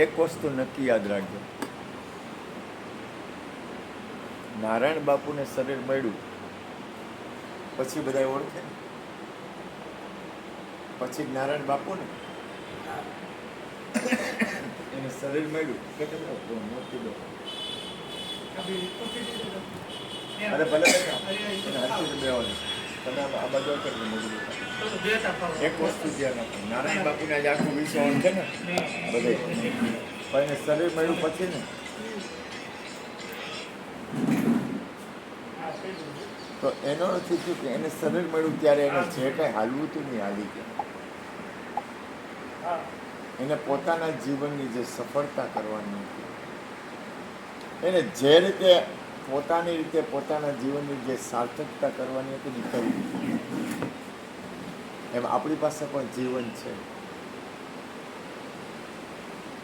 એક વસ્તુ નક્કી યાદ રાખજો, નારાયણ બાપુને શરીર મળ્યું પછી બધા ઓળખે, પછી નારાયણ બાપુ ને એને શરીર મળ્યું કે મોતી દો અરે ભલે તમે આ બધો એક વસ્તુ ધ્યાન રાખો, નારાયણ બાપુને આજે આખું વિશ્વ છે ને બધે, પણ એને શરીર મળ્યું પછી ને તો એનો નથી થયું કે એને શરીર મળ્યું ત્યારે એને જે કંઈ હાલવું હતું નહીં હાલી ગયા, એને પોતાના જીવનની જે સફળતા કરવાની હતી, એને જે રીતે પોતાની રીતે પોતાના જીવનની જે સાર્થકતા કરવાની હતી એ કરી. એમ આપણી પાસે પણ જીવન છે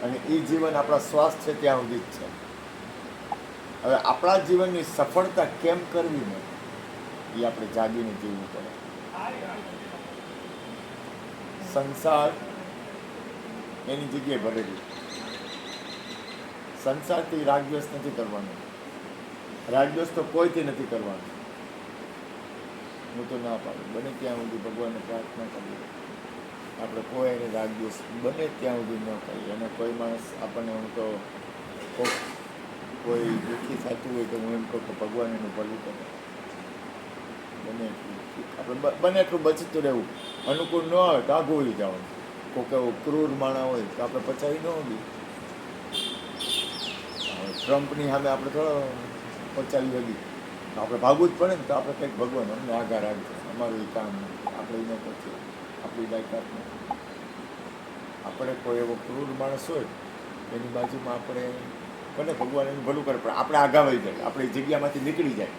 અને એ જીવન આપણા શ્વાસ છે ત્યાં સુધી જ છે. હવે આપણા જીવનની સફળતા કેમ કરવી ને એ આપણે જાગીને જીવવું પડે. સંસાર એની જગ્યાએ ભરેલી, સંસારથી રાગદ્વેષ નથી કરવાનો, રાગદ્વેષ તો કોઈથી નથી કરવાનો. હું તો ના પાડું, બને ત્યાં સુધી ભગવાનને પ્રાર્થના કરીએ આપણે કોઈ એને રાગદ્વેષ બને ત્યાં સુધી ન કરીએ. અને કોઈ માણસ આપણને હું તો કોઈ દુઃખી થતું હોય તો હું એમ કહું કે ભગવાન એનું ભલું કરે, બને આપણે બને એટલું બચતું રહેવું. અનુકૂળ ન આવે તો આઘું વળી જવાનું. કોઈક એવો ક્રૂર માણા હોય તો આપણે પચાવી ન હોવી. ટ્રમ્પની સામે આપણે થોડો પચાવી વળી તો આપણે ભાગવું જ પડે ને. તો આપણે કંઈક ભગવાન અમને આઘા રાખજો, અમારું એ કામ આપણે ન પછી આપણી લાયકાત નથી. આપણે કોઈ એવો ક્રૂર માણસ હોય એની બાજુમાં આપણે ભલે ભગવાન એનું ભલું કરે પણ આપણે આઘા વહી જાય, આપણે એ જગ્યામાંથી નીકળી જાય.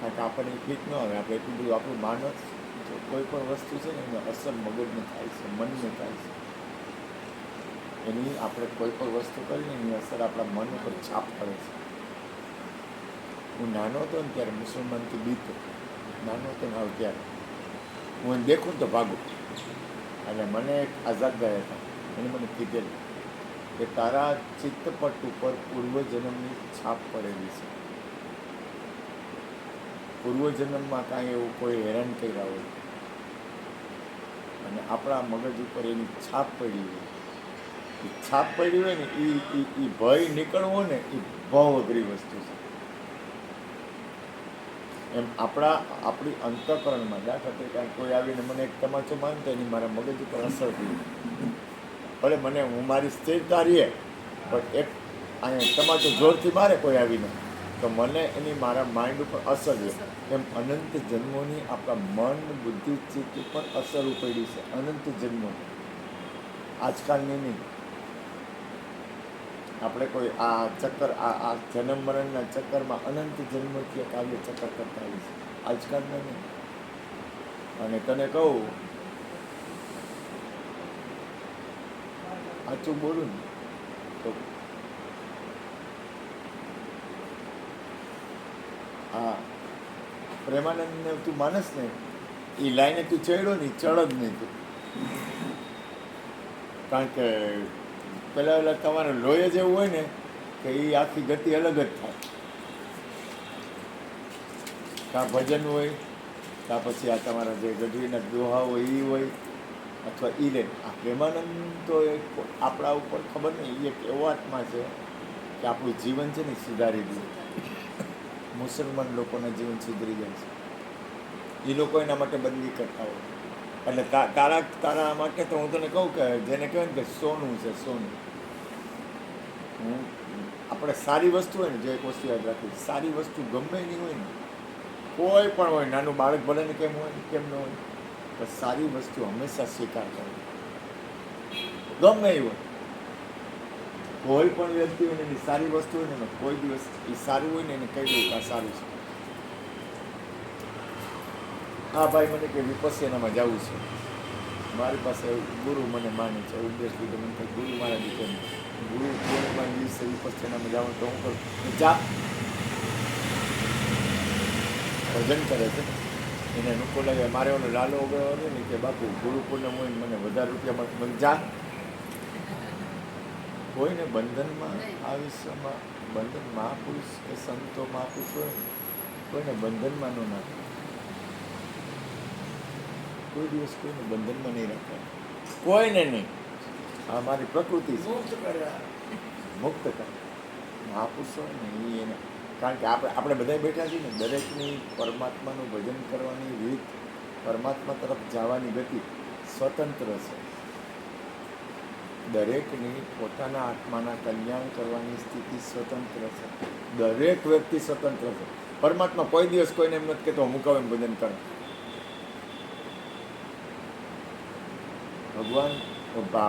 કારણ કે આપણને ફીટ ન આવે. આપણે એટલું બધું આપણું માનસ કોઈ પણ વસ્તુ છે ને એની અસર મગજને થાય છે, મનને થાય છે. એની આપણે કોઈ પણ વસ્તુ કરીને એની અસર આપણા મન ઉપર છાપ પડે છે. હું નાનો હતો ને ત્યારે મુસલમાનથી બીતો, નાનો હતો ને આવું ત્યારે હું એને દેખું ને તો ભાગું. અને મને એક આઝાદ ગયા હતા, એને મને કીધેલું કે તારા ચિત્તપટ ઉપર પૂર્વજન્મની છાપ પડેલી છે. પૂર્વજન્મમાં કાંઈ એવું કોઈ હેરાન કર્યા હોય અને આપણા મગજ ઉપર એની છાપ પડી હોય, એ છાપ પડી હોય ને એ ભય નીકળવો ને એ બહુ અઘરી વસ્તુ છે. એમ આપણી અંતઃકરણમાં દાખલા તરીકે કોઈ આવીને મને એક તમાચો માનતો એની મારા મગજ ઉપર અસર થઈ, ભલે મને હું મારી સ્થિરતા રહીએ પણ એક અહીંયા તમાચો જોરથી મારે કોઈ આવીને તો મને એની મારા માઇન્ડ ઉપર અસર રહે. એમ અનંત જન્મોની આપણા મન બુદ્ધિ ચિત્ત ઉપર અસર પડી છે, અનંત જન્મોની, આજકાલની નહીં. આપણે કોઈ આ ચક્કર આ જન્મ મરણના ચક્કરમાં અનંત જન્મથી એક આગળ ચક્કર કરતા આવી છે, આજકાલના નહીં. અને તને કહું સાચું બોલું ને તો હા પ્રેમાનંદને તું માનસ ને એ લાઈને તું ચડ્યો નહીં, ચડ જ નહીં તું. કારણ કે પહેલાં તમારે લોહી જ એવું હોય ને કે એ આખી ગતિ અલગ જ થાય. કાં ભજન હોય કાં પછી આ તમારા જે ગઢવીના દોહા હોય એ હોય અથવા એ લે. આ પ્રેમાનંદ તો એક આપણા ઉપર ખબર નહીં, એક એવો આત્મા છે કે આપણું જીવન છે ને સુધારી દે. મુસલમાન લોકોના જીવન સુધરી જાય છે, એ લોકો એના માટે બદલી કરતા હોય. એટલે તારા માટે તો હું તને કહું કે જેને કહેવાય ને કે સોનું છે, સોનું. આપણે સારી વસ્તુ હોય ને, જો એક વસ્તુ યાદ રાખવી, સારી વસ્તુ ગમે એની હોય ને, કોઈ પણ હોય, નાનું બાળક ભલે ને કેમ હોય કેમ ન હોય, પણ સારી વસ્તુ હંમેશા સ્વીકાર કરવી, ગમે એ હોય. કોઈ પણ વ્યક્તિ હોય ને એની સારી વસ્તુ હોય ને કોઈ દિવસ એ સારું હોય ને એને કહી દઉં કે આ સારું છે. હા ભાઈ મને કે વિપસ્યનામાં જવું છે, મારી પાસે ગુરુ મને માને છે, ઉપદેશ લીધો મને થાય ગુરુ મારા દીકરાને ગુરુ પૂર્ણિમા દિવસે વિપસ્યનામાં જવાનું તો હું કરું જા ભજન કરે છે એને નુકો લાગે. મારે ઓલો લાલો ઓગળો હતો ને કે બાપુ ગુરુ પૂર્ણિમ હોય ને મને વધારે રૂપિયા મળે, મને જા. કોઈને બંધનમાં આ વિશ્વમાં બંધન મહાપુરુષ કે સંતો મહાપુરુષ હોય ને કોઈને બંધનમાં ન નાખે. કોઈ દિવસ કોઈને બંધનમાં નહીં રાખે, કોઈને નહીં. આ મારી પ્રકૃતિ છે, મુક્ત કરે. મહાપુરુષ હોય ને એ એને, કારણ કે આપણે બધા બેઠા છીએ ને, દરેકની પરમાત્માનું ભજન કરવાની રીત, પરમાત્મા તરફ જવાની ગતિ સ્વતંત્ર છે. દરેકની પોતાના આત્માના કલ્યાણ કરવાની સ્થિતિ સ્વતંત્ર છે. દરેક વ્યક્તિ સ્વતંત્ર છે. પરમાત્મા કોઈ દિવસ કોઈને એમ નથી કહેતો હું કહું એમ ભજન કરે. ભગવાન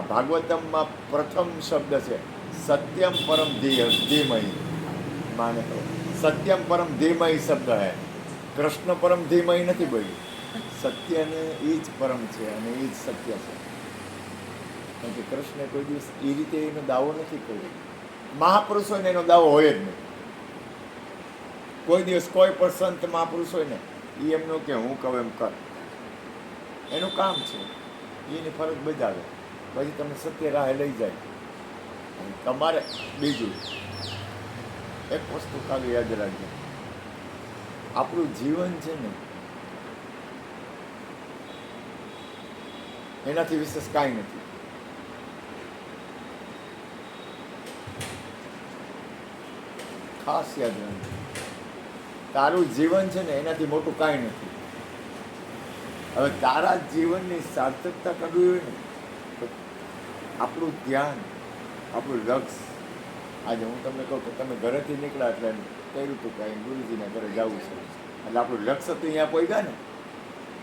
ભાગવતમમાં પ્રથમ શબ્દ છે સત્યમ પરમ ધીમહી. માને તો સત્યમ પરમ ધીમહી શબ્દ હે. કૃષ્ણ પરમ ધીમહી નથી બોલ્યું. સત્યને એ જ પરમ છે અને એ જ સત્ય છે. કારણ કે કૃષ્ણે કોઈ દિવસ એ રીતે એનો દાવો નથી કર્યો. મહાપુરુષ હોય ને એનો દાવો હોય જ નહીં. કોઈ દિવસ કોઈ પણ સંત મહાપુરુષ હોય ને એ એમનું કે હું કહું એમ કર, એનું કામ છે, એની ફરજ બજાવે, પછી તમે સત્ય રાહે લઈ જાય. તમારે બીજું એક વસ્તુ ખાલી યાદ રાખજો, આપણું જીવન છે ને એનાથી વિશેષ કાંઈ નથી. ખાસ યાદ રાખજો, તારું જીવન છે ને એનાથી મોટું કાંઈ નથી. હવે તારા જીવનની સાર્થકતા કરવી હોય ને તો આપણું ધ્યાન, આપણું લક્ષ્ય. આજે હું તમને કહું કે તમે ઘરેથી નીકળ્યા એટલે કહ્યું હતું કે અહીં ગુરુજીના ઘરે જવું છે, એટલે આપણું લક્ષ્ય તો અહીંયા પહોંચ્યા ને,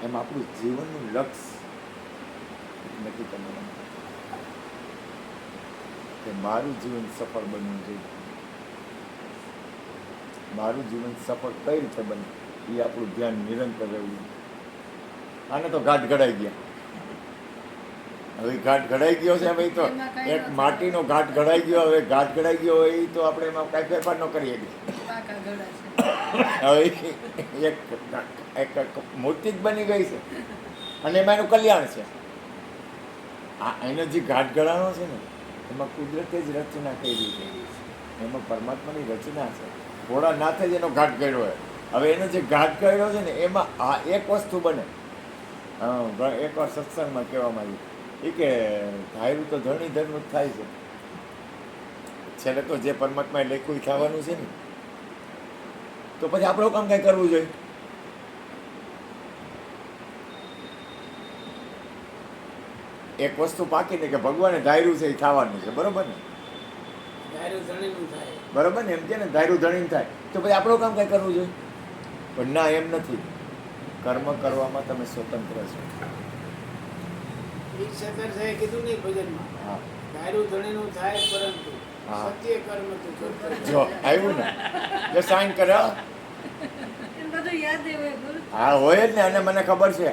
એમ આપણું જીવનનું લક્ષ્ય નક્કી કરવાનું કે મારું જીવન સફળ બનવું જોઈએ. મારું જીવન સફળ કઈ રીતે બને એ આપણું ધ્યાન નિરંતર રહેવું. આને તો ઘાટ ઘડાઈ ગયા. હવે ઘાટ ઘડાઈ ગયો છે, ભાઈ તો એક માટીનો ઘાટ ઘડાઈ ગયો. હવે ઘાટ ઘડાઈ ગયો હોય તો આપણે એમાં કાંઈ ફેરફાર ન કરીએ. હવે એક મૂર્તિ જ બની ગઈ છે અને એમાં એનું કલ્યાણ છે. એનો જે ઘાટ ઘડાનો છે ને એમાં કુદરતે જ રચના કરી છે, એમાં પરમાત્માની રચના છે. ભોળાનાથે જ એનો ઘાટ કર્યો હોય. હવે એનો જે ઘાટ કર્યો છે ને એમાં આ એક વસ્તુ બને. એકવાર સત્સંગમાં કહેવામાં આવ્યું એ કે ધાર્યું તો ધણી ધર્મ જ થાય છે, છેલ્લે તો જે પરમાત્માએ લખ્યું થવાનું છે ને, તો પછી આપણું કામ કંઈ કરવું જોઈએ. એક વસ્તુ પાકી ને કે ભગવાને ધાર્યું છે એ થવાનું છે, બરોબર ને? બરોબર ને? એમ કે ને ધાર્યું ધણી થાય, તો પછી આપણું કામ કંઈ કરવું જોઈએ. પણ ના, એમ નથી. કર્મ કરવામાં તમે સ્વતંત્ર છો. જો આવ્યું ને જો સાઈન કરે. હા હોય જ ને. અને મને ખબર છે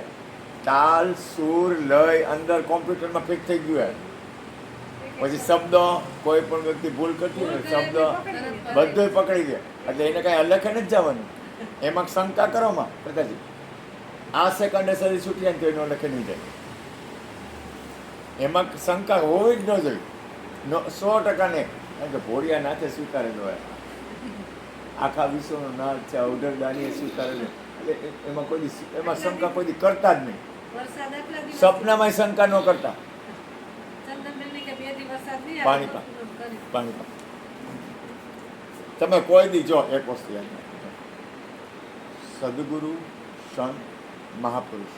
તાલ, સૂર, લય અંદર કોમ્પ્યુટરમાં ફિક્સ થઈ ગયું. પછી શબ્દ કોઈ પણ વ્યક્તિ ભૂલ કરતી હોય શબ્દ બધું પકડી દે. એટલે એને કાંઈ અલગ નથી જવાનું. એમાં શંકા કરોમાં પ્રકાશજી આ સેકન્ડે શરીર છૂટી જાય તો એનો લખે નહીં જાય. એમાં શંકા હોવી જ ન જોઈએ. 100% ને. કારણ કે ભોળિયા નાથે સ્વીકારેલો હોય. આખા વિશ્વનો નાથ છે, અવઢરદાનીએ સ્વીકારેલો. એટલે એમાં કોઈ એમાં શંકા કોઈ કરતા જ નહીં. સપનામાં શંકા ન કરતા. પાણી તમે કોઈ દી જો એક વસ્તુ યાદ રાખો, સદગુરુ, સંત, મહાપુરુષ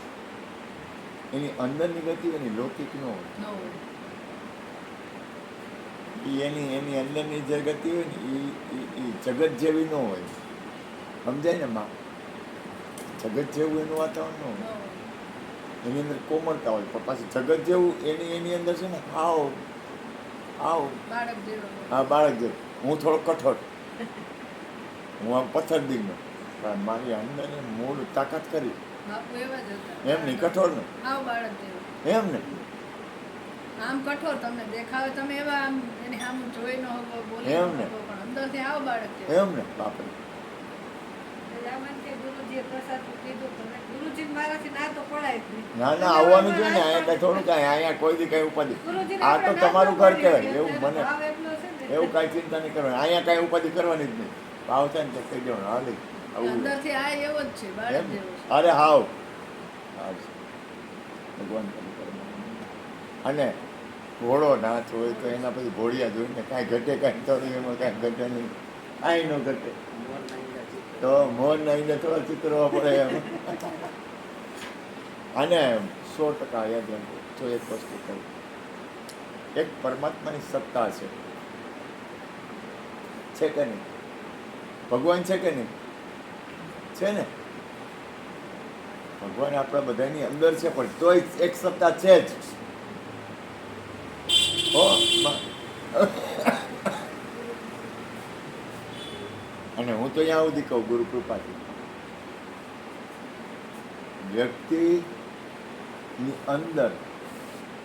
એની અંદરની ગતિ એની લૌકિક ન હોય. એની અંદરની જે ગતિ હોય ને એ જગત જેવી ન હોય. સમજાય ને માં? જગત જેવું એનું વાતાવરણ ન હોય. એની અંદર કોમળતા હોય, પણ પાછું જગત જેવું એની અંદર છે ને આવ હા બાળક જેવું. હું થોડો કઠોર, હું આમ પથ્થર દિલનો, પણ મારી અંદર મૂળ તાકાત કરી. એમ નહીં કઠોર ને, એમ ને આમ કઠોર તમને દેખાવે, તમે એવા આમ એની સામે જોઈ ન હકો, બોલી ન હકો, પણ અંદરથી આવ બાળક એમ ને બાપરે. ગુરુજીએ પ્રસાદ કીધું, તમે ગુરુ ગુરુજી મારાથી ના તો પડાય જ નહીં. ના ના આવવાનું જોઈએ ને, અહીંયા કઈ થોડું કાંઈ, અહીંયા કોઈ દી કઈ ઉપાધિ. ગુરુજીને આ આપણે તો ના તમારું તો ઘર પાડીએ કહેવાય, કે એવું મને ભાવ એટલો છે ને. એવું કાંઈ ચિંતા નહીં કરવાની, અહીંયા કાંઈ ઉપાધિ કરવાની જ નહીં. ભાવ થાય ને તો કહી દેવાનું, હા લઈ આવું અંદરથી આ એવો જ છે, બાળક એમ? જેવો છે. અરે હાવ ભગવાન કરે કરવાનું. અને ઘોડો નાચ હોય તો એના પછી ઘોડિયા જોઈને કાંઈ ઘટે કાંઈ થોડું, એમાં કાંઈ ઘટે નહીં, કાંઈ ન ઘટે. તો મોર નાઈને થોડા ચિતરવા પડે એમ. અને 100% યાદ રાખજો, જો એક વસ્તુ કહું, એક પરમાત્માની સત્તા છે કે નહીં? ભગવાન છે કે નહીં? છે ને? ભગવાન આપણા બધાની અંદર છે, પણ તોય એક સત્તા છે જ. અને હું તો અહીંયા સુધી કહું, ગુરુ કૃપાથી વ્યક્તિની અંદર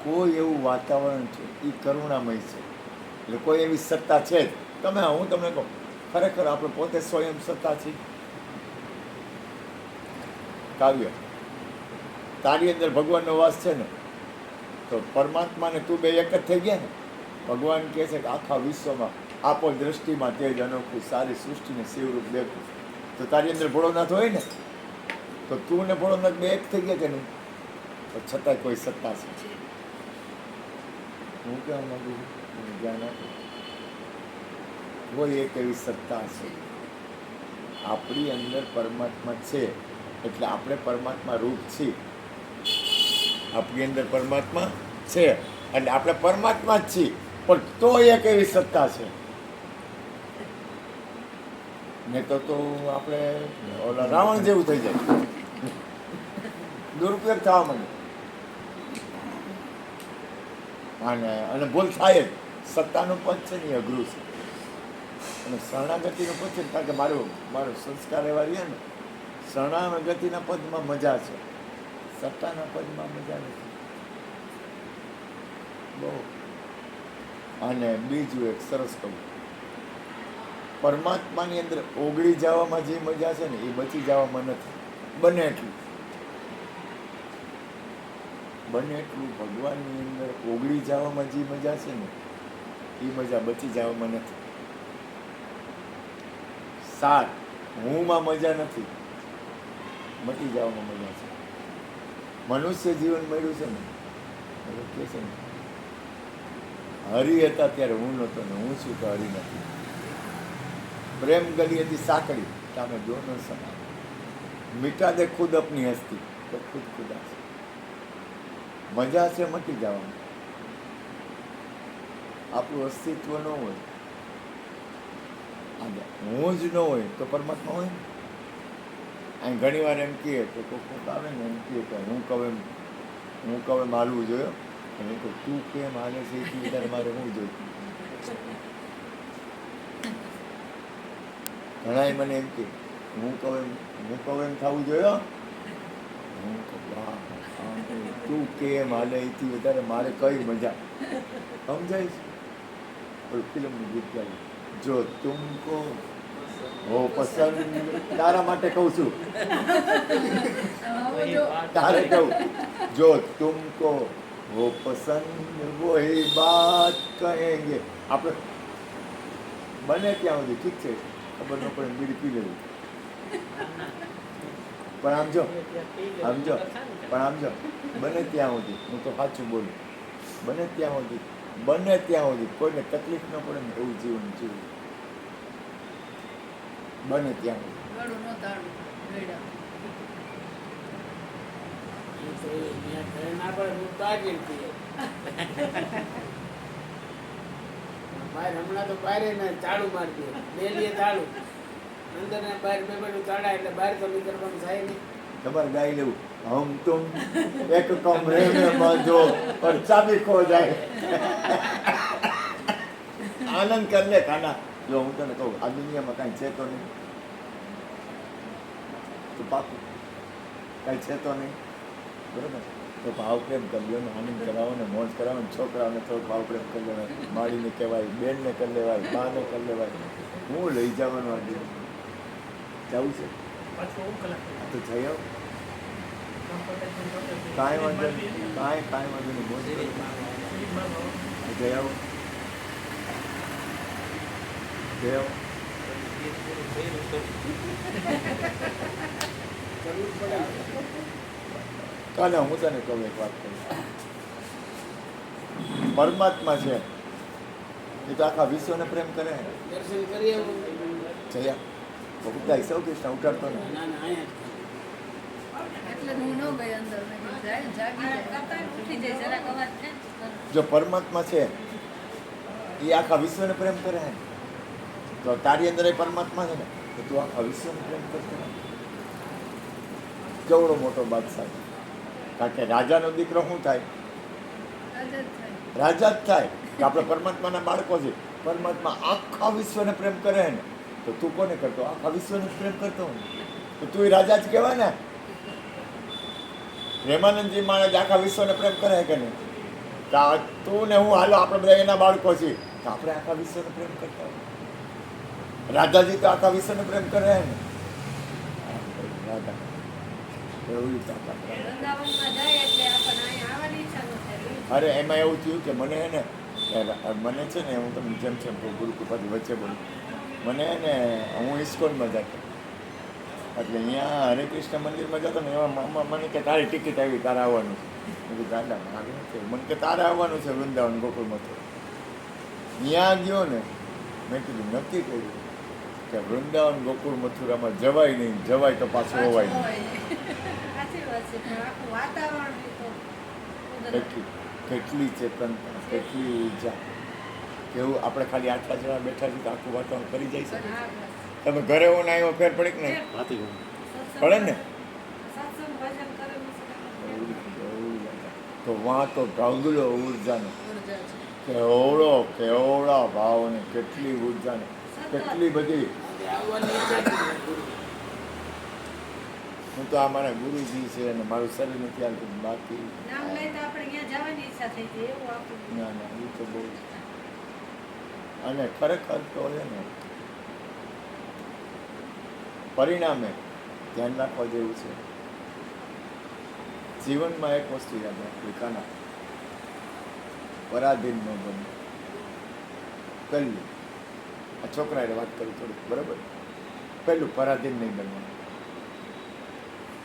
કોઈ એવું વાતાવરણ છે એ કરુણામય છે, એટલે કોઈ એવી સત્તા છે જ. તમે હું તમને કહું, ખરેખર આપણે પોતે સ્વયં સત્તા છીએ. કાવ્ય, તારી અંદર ભગવાનનો વાસ છે ને, તો પરમાત્મા ને તું બે એક જ થઈ ગયા ને. ભગવાન કહે છે કે આખા વિશ્વમાં આપો દ્રષ્ટિમાં તેજ અનોખું, સારી સૃષ્ટિને શિવરૂપ દેખું. તો તારી અંદર ભોળોનાથ હોય ને, તો તું ને ભોળોનાથ બે એક થઈ ગયા કે નહીં? તો છતાંય કોઈ સત્તા છે. હું કહેવા માંગુ છું, મને જ્ઞાન આપો, કોઈ એક એવી સત્તા છે. આપણી અંદર પરમાત્મા છે, એટલે આપણે પરમાત્મા રૂપ છીએ. આપણી અંદર પરમાત્મા છે એટલે આપણે પરમાત્મા જ છીએ, પણ તો એક એવી સત્તા છે. નહીં તો આપણે ઓલા રાવણ જેવું થઈ જાય, દુરુપયોગ થવા માંડે. અને ભૂલ થાય જ. સત્તાનું પદ છે ને એ અઘરું છે, અને શરણાગતિનું પદ છે, કારણ કે મારો સંસ્કાર એવા રહ્યા ને, શરણાગતિના પદમાં મજા છે, સત્તાના પદમાં મજા નથી બહુ. અને બીજું એક સરસ કહું, પરમાત્માની અંદર ઓગળી જવામાં જે મજા છે ને એ બચી જવામાં નથી. બને એટલું ભગવાનની અંદર ઓગળી જવામાં જે મજા છે ને એ મજા બચી જવામાં નથી. હુંમાં મજા નથી, મટી જવામાં મજા છે. મનુષ્ય જીવન મળ્યું છે ને, કે છે ને, હરી હતા ત્યારે હું નહોતો ને હું છું તો હરી નથી. પ્રેમ ગલી હતી સાંકડી, તમે દોનો સમાન. મિટા દે ખુદ અપની હસ્તી, તો ખુદ ખુદા છે. મજા છે મટી જવાનું. આપણું અસ્તિત્વ ન હોય, હું જ ન હોય તો પરમાત્મા હોય ને. અહીં ઘણી વાર એમ કહે તો કોઈક આવે ને એમ કહે કે હું કહું એમ હાલવું જોયો, અને કહું તું કેમ હાલે છે એ ત્યારે મારે હું જોયું. ઘણા મને એમ કે હું કહું એમ થવું જોયો, હું કહું તું કેમ હાલે એથી વધારે મારે કઈ મજા. સમજાય છે? ફિલ્મનું ગીત ગાયું, જો તુમકો હો પસંદ, તારા માટે કહું છું, તારે કહું, જો તુમકો હો પસંદ વહી બાત કહેંગે. આપણે બને ત્યાં સુધી ઠીક છે, ખબર ન પડે બીડી પી લેવું, પણ આમ જો બને ત્યાં સુધી, હું તો સાચું બોલું, બને ત્યાં સુધી કોઈને તકલીફ ન પડે ને એવું જીવન જીવવું. બને ત્યાં હમણાં તો બહાર ચાલુ મારતી ડેલી ચાલુ અંદર ને બહાર બેબડું ચાડા એટલે બહાર તો નીકળવાનું થાય નહીં. તમારે ગાઈ લેવું, હમ તુમ એક કમરે મેં બાંધો પર ચાબી ખો જાય. આનંદ કર લે ખાના. જો હું તને કહું, આ દુનિયામાં કાંઈ છે તો નહીં, તો પાકું કાંઈ છે તો નહીં, બરાબર? તો ભાવ પ્રેમ કરી લો ને, આનંદ કરાવો ને, મોજ કરાવો ને, છોકરાઓને થોડોક ભાવ પ્રેમ કરી લેવાય, માળીને કહેવાય, બેનને કરી લેવાય, બાને કરી લેવાય. હું લઈ જવાનું આજે જવું છે તો જઈ આવ. કાંઈ વાંધો નહીં, કાંઈ વાંધો નહીં. બોલ. જય આવો, જય આવો. કરવું જ પડે. કાલે હું તને કહું એક વાત કહું. પરમાત્મા છે એ તો આખા વિશ્વને પ્રેમ કરે. દર્શન કરીએ એવું. જયા ઉઠાય સૌ કૃષ્ણ ઉઠાડતો ને. ના ના અહીંયા એટલે હું ન ગઈ અંદર મેં કીધું જાય જાગી જાય ઉઠી જાય જરાક અવાજ થાય ને. જો પરમાત્મા છે એ આખા વિશ્વને પ્રેમ કરે ને, તો તારી અંદર એ પરમાત્મા છે ને, તો તું આખા વિશ્વને પ્રેમ કરતો ને. કેવડો મોટો બાદશાહ છે. કારણ કે રાજાનો દીકરો શું થાય? રાજા જ થાય. રાજા જ થાય. કે આપણે પરમાત્માના બાળકો છે. પરમાત્મા આખા વિશ્વને પ્રેમ કરે ને, તો તું કોને કરતો? આખા વિશ્વને જ પ્રેમ કરતો હોય ને. તો તું એ રાજા જ કહેવાય ને. પ્રેમાનંદજી મહારાજ આખા વિશ્વને પ્રેમ કરે કે નહીં? તો તું ને હું હાલો આપણે બધા એના બાળકો છીએ, તો આપણે આખા વિશ્વને પ્રેમ કરતા હોય. રાધાજી તો આખા વિશ્વને પ્રેમ કરે ને. રાધા એવું તાકાત રાખે. વૃંદાવનમાં જાય એટલે આપણને અહીંયા આવવાની ઈચ્છા ન થાય. અરે એમાં એવું થયું કે મને હે ને મને છે ને, હું તમને જેમ છે ગુરુ કૃપાથી વચ્ચે બોલું, મને હે ને હું ઇસ્કોનમાં જતો એટલે અહીંયા હરે કૃષ્ણ મંદિરમાં જતો ને, એમાં મામા મને કે તારી ટિકિટ આવી, તારે આવવાનું છે. મેં કીધું દાદા મારે નથી. મને કે તારે આવવાનું છે વૃંદાવન ગોકુળ મથુરા. ત્યાં ગયો ને, મેં કીધું નક્કી કર્યું કે વૃંદાવન ગોકુળ મથુરામાં જવાય નહીં, જવાય તો પાછું હોવાય નહીં. સાચી વાત છે પણ આખું વાતાવરણ બી તો કુદરતી. કેટલી ચેતનતા, કેટલી ઉર્જા, કેવું આપણે ખાલી આટલા જણા બેઠા છીએ તો આખું વાતાવરણ કરી જાય છે. હા, તમે ઘરે હું ના આવ્યો ફેર પડી કે નહીં? પડે ને. સત્સંગ ભજન કરેલું છે. તો વાં તો ઢગલો ઉર્જાનો, ઉર્જા છે. કેવડા ભાવને, કેટલી ઉર્જાને, કેટલી બધી. આવવાની ઈચ્છા જ નથી. હું તો આ મારા ગુરુજી છે અને મારું શરીર નથી આવતું બાકી. નામ લઈ તો આપણે અહીંયા જવાની ઈચ્છા થઈ હતી એવું આપણું. ના એ તો બહુ જ. અને ખરેખર તો છે ને પરિણામે ધ્યાન રાખવા જેવું છે. જીવનમાં એક વસ્તુ યાદ રાખવી, કાના પરાધીન ન બને. પહેલું આ છોકરાએ વાત કરી થોડીક બરાબર. પહેલું પરાધીન નહીં બનવાનું.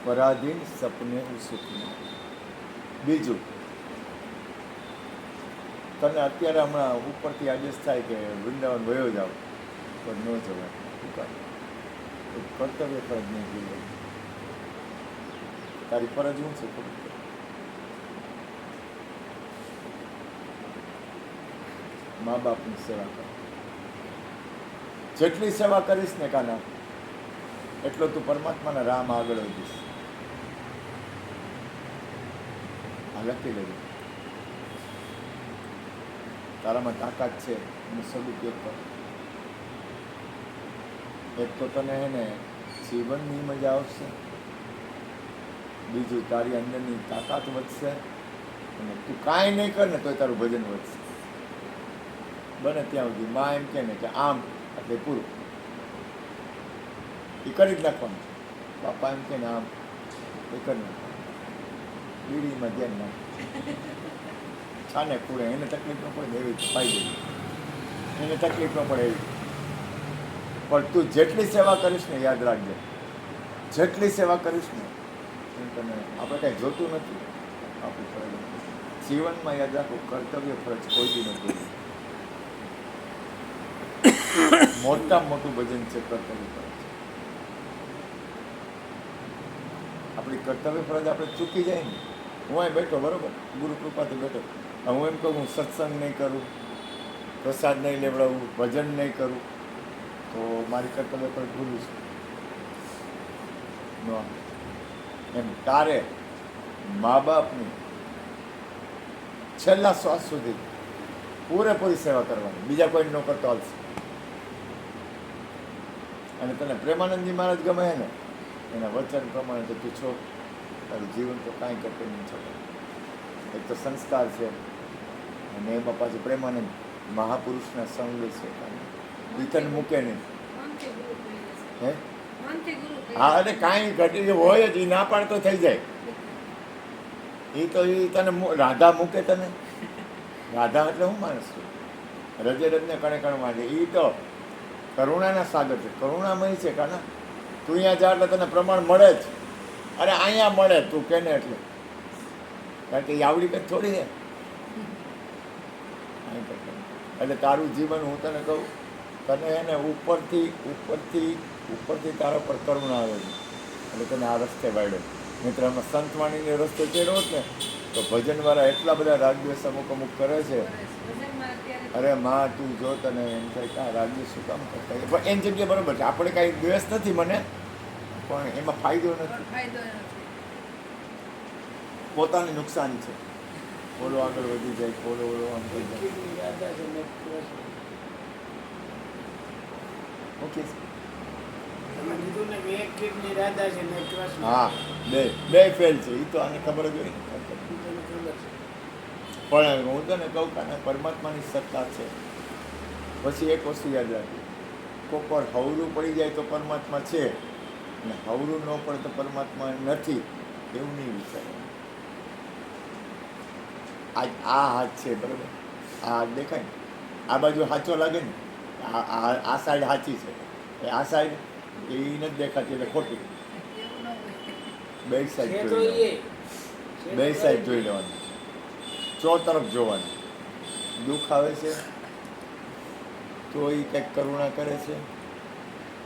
પરાધીન સપને સુખને. બીજું તને અત્યારે હમણાં ઉપરથી આદેશ થાય કે વૃંદાવન વયો જાઓ, પણ ન જવાય. શું કામ? કર્તવ્ય ફરજ નહીં ભૂલવું. તારી ફરજ શું છે? ખબર છે? મા બાપની સેવા કર. જેટલી સેવા કરીશ ને કાના, એટલો તું પરમાત્માના રામ આગળ વધીશ. આ લખી લેજો. તારામાં તાકાત છે એનો સદુપયોગ કર. એક તો તને હે ને જીવનની મજા આવશે, બીજું તારી અંદરની તાકાત વધશે, અને તું કાંઈ નહીં કર ને તોય તારું ભજન વધશે. બને ત્યાં સુધી માં એમ કહે ને કે આમ એટલે પૂરું, એ કરી જ નાખવાનું. બાપા એમ કે ને આમ એ કરી નાખવાનું. બીડીમાં ધ્યાન નાખ. છાને પૂરે એને તકલીફ ન પડે એવી પાઈ દે, એને તકલીફ ન પડે એવી. પણ તું જેટલી સેવા કરીશ ને, યાદ રાખજે, જેટલી સેવા કરીશ ને એમ તને આપણે કાંઈ જોતું નથી. આપણી ફરજ જીવનમાં યાદ રાખો, કર્તવ્ય ફરજ કોઈ બી ન ભૂલવું. મોટામાં મોટું ભજન છે કર્તવ્ય ફરજ. આપણી કર્તવ્ય ફરજ આપણે ચૂકી જાય ને. હું અહીં બેઠો બરોબર, ગુરુ કૃપાથી બેઠો, હું એમ કહું હું સત્સંગ નહીં કરું, પ્રસાદ નહીં લેવડાવું, ભજન નહીં કરું, તો મારી કર્તવ્ય ફરજ ભૂલું છું. એમ તારે મા બાપની છેલ્લા શ્વાસ સુધી પૂરેપૂરી સેવા કરવાની, બીજા કોઈ ન કરતો હાલશે. અને તને પ્રેમાનંદજી મહારાજ ગમે છે ને, એના વચન પ્રમાણે તો તું છો, તારું જીવન તો કાંઈ કરતું નહીં છો. એક તો સંસ્કાર છે, અને એમાં પાછું પ્રેમાનંદ મહાપુરુષના સંગ છે, એ તને મૂકે નહીં. મનથી ગુરુ કહી દેશે. હે મનથી ગુરુ કહી હા, દેશે. અને કાંઈ ઘટી હોય જ, એ ના પાડ તો થઈ જાય. એ તો એ તને રાધા મૂકે તને. રાધા એટલે હું માણસ છું, રજે રજને કણે કણમાં છે. એ તો કરુણાના સાગર છે, કરુણામય છે. કાના તું અહીંયા જા એટલે તને પ્રમાણ મળે જ. અરે અહીંયા મળે તું કેને એટલે, કારણ કે એ આવડી કંઈ થોડી છે. એટલે તારું જીવન હું તને કહું, તને એને ઉપરથી ઉપરથી ઉપરથી તારા પર કરુણા આવે છે એટલે તને આ રસ્તે વાળ્યો. મિત્ર આમાં સંતવાણીને રસ્તે ચડ્યો હોત ને તો ભજનવાળા એટલા બધા રાગદ્વેષ અમુક અમુક કરે છે. ભજનમાં અત્યારે અરે માં તું જો તને એમ થાય કે આ રાગદ્વેષ શું કામ કરતા હોય? પણ એની જગ્યાએ બરાબર છે, આપણે કાંઈ દ્વેષ નથી મને, પણ એમાં ફાયદો પણ નથી, ફાયદો નથી. પોતાની નુકસાની છે. ઓલો આગળ વધી જાય, ઓલો આમ થઈ જાય. કિડની રાધા છે ને કૃષ્ણ. ઓકે તમે કીધું ને કે એક કિડની રાધા છે ને એક કૃષ્ણ. હા, બે ફેલ છે. એ તો આને ખબર જ હોય ને. એ તને ખબર છે. પણ હું તને કહું કે આને પરમાત્માની સત્તા છે. પછી એક વસ્તુ યાદ રાખી, કોક વાર હવરું પડી જાય તો પરમાત્મા છે, અને હવરું ન પડે તો પરમાત્મા નથી, એવું નહીં વિચારવાનું. આ હાથ છે બરાબર, આ હાથ દેખાય ને, આ બાજુ સાચો લાગે ને, આ સાઈડ સાચી છે, આ સાઈડ એ નથી દેખાતી એટલે ખોટી. એવું ન હોય. બે છે સાઈડ તો જોઈ એ. લેવાની, બે સાઈડ જોઈ લેવાની, ચો તરફ જોવાની. દુઃખ આવે છે તો એ કંઈક કરુણા કરે છે,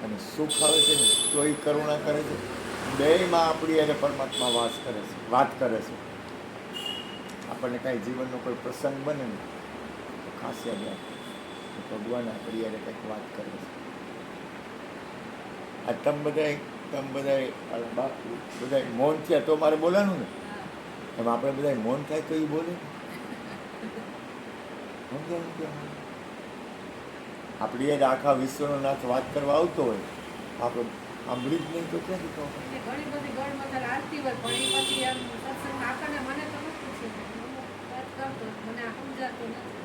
અને સુખ આવે છે ને તો એ કરુણા કરે છે. બેયમાં આપણી એને પરમાત્મા વાત કરે છે. આપણને કાંઈ જીવનનો કોઈ પ્રસંગ બને ને તો ખાસ યાદ રાખે કે ભગવાન આપણી યારે કંઈક વાત કરે છે. આ તમે બધા મૌન થયા તો મારે બોલવાનું ને, એમ આપણે બધા મૌન થાય તો એ બોલે. આપણી યાર આખા વિશ્વનો નાથ વાત કરવા આવતો હોય, આપણે સાંભળી જ નહીં તો ક્યાંથી કહો. એટલે ઘણી બધી ગળમથલ આવતી હોય પણ એ પછી આમ સત્સંગ આપણને મને તો નથી પૂછ્યું. અમુક વાત કરતો મને આ સમજાતું નથી.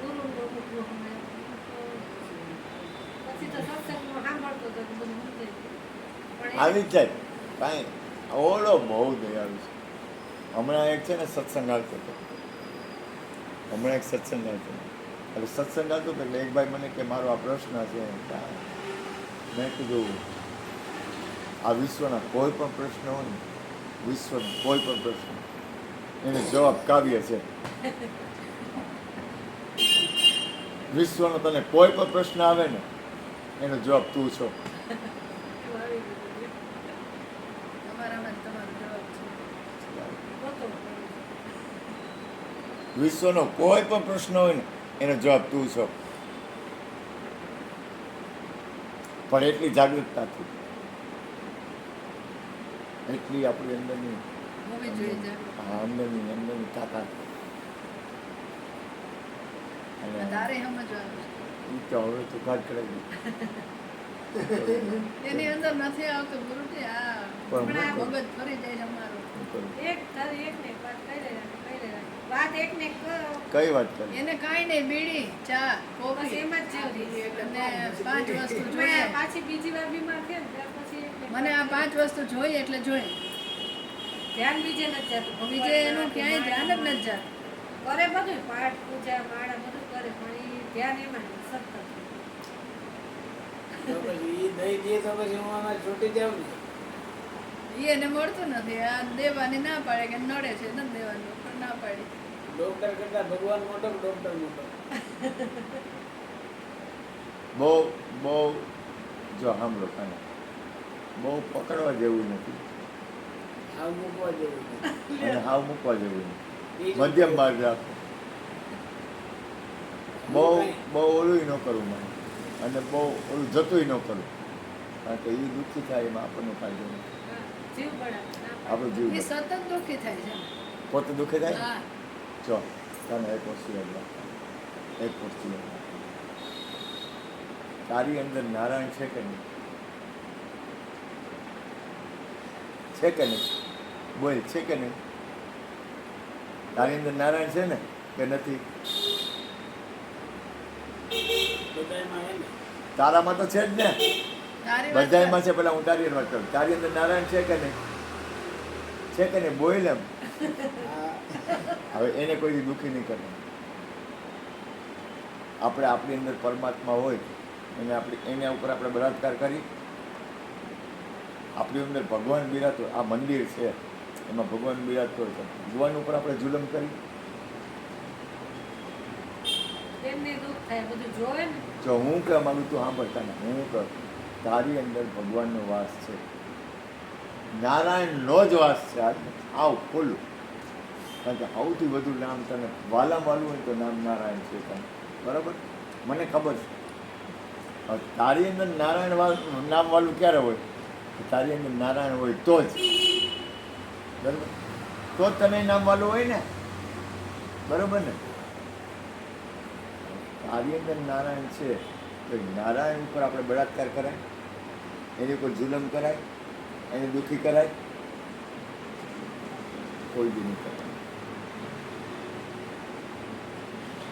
ગુરુ અમુકનું અમે પછી તો સત્સંગમાં સાંભળતો હતો તો બધું સમજાય ગયું. પણ આવી જ જાય કાંઈ. ઓલો બહુ દયાળુ છે. હમણાં એક છે ને સત્સંગ આવતો હતો, એટલે સત્સંગ આવતો હતો એટલે એક ભાઈ મને કે મારો આ પ્રશ્ન છે. મેં કીધું આ વિશ્વના કોઈ પણ પ્રશ્ન હોય ને, વિશ્વનો કોઈ પણ પ્રશ્ન એને જવાબ કાવ્ય છે. વિશ્વનો તને કોઈ પણ પ્રશ્ન આવે ને એનો જવાબ તું છો. એવું આવી ગયું બધું. તમારામાં જ તમારો જવાબ છે. ગોતો. વિશ્વનો કોઈ પણ પ્રશ્ન હોય ને એનો જવાબ તું છો. પણ એટલી જાગૃતતાથી, એટલી આપણી અંદરની હોવી જોઈએ જરૂર. અંદરની તાકાત. અને તારે સમજવાનું ઈ તો હવે તો ઘાટ કરાવી છે. એની અંદર નથી આવતું ગુરુજી. આ પણ હમણાં હું મગજ ફરી જાય છે અમારું. કરું. એક તારી એક ને એક વાત કહી રહ્યા વાત એક ને એક કઈ વાત કરી? એને કાંઈ નહીં, બીડી ચા બસ કોફી એમ જ જેવડી. અને 5 વસ્તુ મેં જોઈએ. પાછી બીજી વાર બીમાર થયા ને ત્યાર પછી મને આ 5 વસ્તુ જોઈએ એટલે જોઈએ. ધ્યાન બીજે નથી જતું. બીજે એનું ક્યાંય ધ્યાન જ નથી જાતું. કરે બધું પાઠ પૂજા માળા બધું કરે પણ એ ધ્યાન એમાં નહીં, સતત. તો પછી ઈ દઈ દે તો પછી હું આમાં છૂટી જાઉં ને. ઈ એને મળતું નથી. આ દેવાની ના પાડે કે નડે છે નથી દેવાનું પણ ના પાડી. ડોક્ટર કરતા ભગવાન મોટો કે ડોક્ટર મોટો? બહુ જો સાંભળો કાને, બહુ પકડવા જેવું નથી આવ મૂકવા જેવું નથી. અને હાવ મૂકવા જેવું નથી. બીજું મધ્યમ માર્ગ રાખો. બહુ ઓલું ન કરવું મને, અને બહુ ઓલું જતું ન કરવું, કારણ કે એ દુઃખી થાય એમાં આપણને ફાયદો નથી. હા, જીવ બળાવે, ના પાડે. આપણું જીવ એ સતત દુઃખી થાય છે. પોતે દુઃખી થાય. હા. જો તને એક વસ્તુ યાદ રાખવાની, એક વસ્તુ યાદ રાખવાની. તારી અંદર નારાયણ છે કે નહીં? છે કે નહીં? બોલ, છે કે નહીં? તારી અંદર નારાયણ છે ને કે નથી? બધાયમાં હે ને. તારામાં તો છે જ ને, તારી વાત બધાયમાં છે. પેલા હું તારી વાત કરું, તારી અંદર નારાયણ છે કે નહીં? છે કે નહીં? બોલ એમ. આ હવે એને કોઈ દી દુઃખી નહીં કરવાનું. આપણે આપણી અંદર પરમાત્મા હોય એના ઉપર આપણે બળાત્કાર કરી, આપણી અંદર ભગવાન બિરાતો, આ મંદિર છે એમાં ભગવાન બિરાતો હોય તો ભગવાન ઉપર આપણે જુલમ કરી. એમને દુઃખ થાય બધું જોવે ને. જો હું કહેવા માગું તું સાંભળતા ને, હું કહું તારી અંદર ભગવાનનો વાસ છે, નારાયણનો જ વાસ છે. આવ ખોલું, કારણ કે સૌથી વધુ નામ તને વાલામાં વાલું હોય તો નામ નારાયણ છે તને, બરાબર? મને ખબર છે. હવે તારી અંદર નારાયણ નામ વાલું ક્યારે હોય? તારી અંદર નારાયણ હોય તો જ, બરાબર? તો જ તને નામ વાલું હોય ને, બરાબર ને? તારી અંદર નારાયણ છે તો નારાયણ ઉપર આપણે બળાત્કાર કરાય, એની ઉપર જુલમ કરાય, એને દુઃખી કરાય? કોઈ બી નહીં કરાય.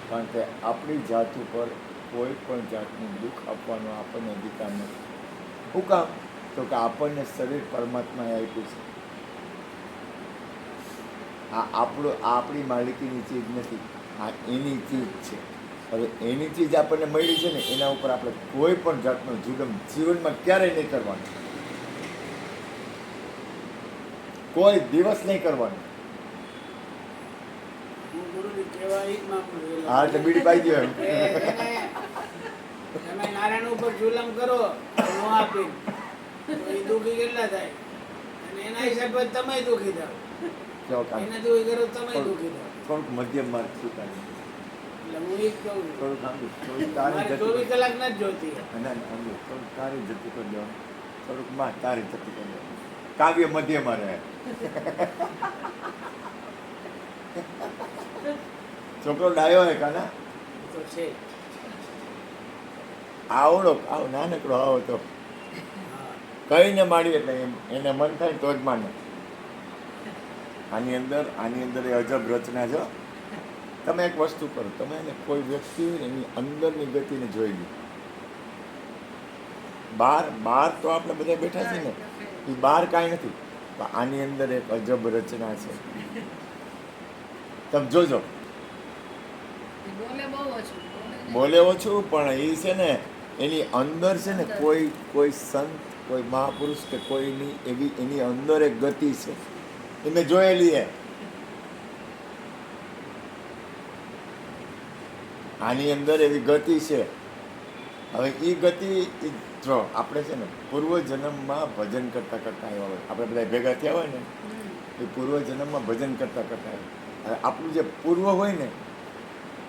કારણ કે આપણી જાત ઉપર કોઈ પણ જાતનું દુઃખ આપવાનો આપણને અધિકાર નથી. શું કામ? તો કે આપણને શરીર પરમાત્માએ આપ્યું છે. આ આપણી માલિકીની ચીજ નથી, આ એની ચીજ છે. હવે એની ચીજ આપણને મળી છે ને, એના ઉપર આપણે કોઈ પણ જાતનો જુલમ જીવનમાં ક્યારેય નહીં કરવાનો, કોઈ દિવસ નહીં કરવાનો. હું ગુરુની કહેવા ઈ જ માંગુ છું. હા એટલે બીડી પાઈ ગયો એમ. તમે નારાયણ ઉપર જુલમ કરો ન આપી તો એ દુઃખી કેટલા થાય, અને એના હિસાબે તમે દુઃખી થાવ. કેવો કામ? એને દુઃખી કરો તમે દુઃખી થાવ. થોડુંક મધ્યમ માર્ગ સ્વીકારી, એટલે હું એ જ કહું છું. થોડુંક આંબી, થોડુંક તારી મારે જતી 24 કલાક નથી જોતી. આંબી, થોડુંક તારી જતી કરી દેવાનું, થોડુંક માં તારી જતી કરી દેવાનું. કાવ્ય મધ્યમાં રહે. છોકરો ડાયો હે કાના? તો છે. આવડો આવ નાનકડો આવો તો હા. કહીને માડી એટલે એને મન થાય તો જ માને. આની અંદર એ અજબ રચના છે. તમે એક વસ્તુ કરો, તમે એને કોઈ વ્યક્તિ હોય ને એની અંદરની ગતિને જોઈ લો. બહાર તો આપણે બધા બેઠા છીએ ને, એ બહાર કાંઈ નથી, પણ આની અંદર એક અજબ રચના છે. તમે જોજો. બોલે બહુ ઓછું બોલે ઓછું, પણ એ છે ને એની અંદર છે ને કોઈ સંત, કોઈ મહાપુરુષ કે કોઈની એવી એની અંદર એક ગતિ છે, એ મેં જોયેલી હે. આની અંદર એવી ગતિ છે. હવે એ ગતિ જો આપણે છે ને પૂર્વજન્મમાં ભજન કરતા આવ્યા હોય, આપણે બધા ભેગા થયા હોય ને એ પૂર્વજન્મમાં ભજન કરતા આવ્યા. હવે આપણું જે પૂર્વ હોય ને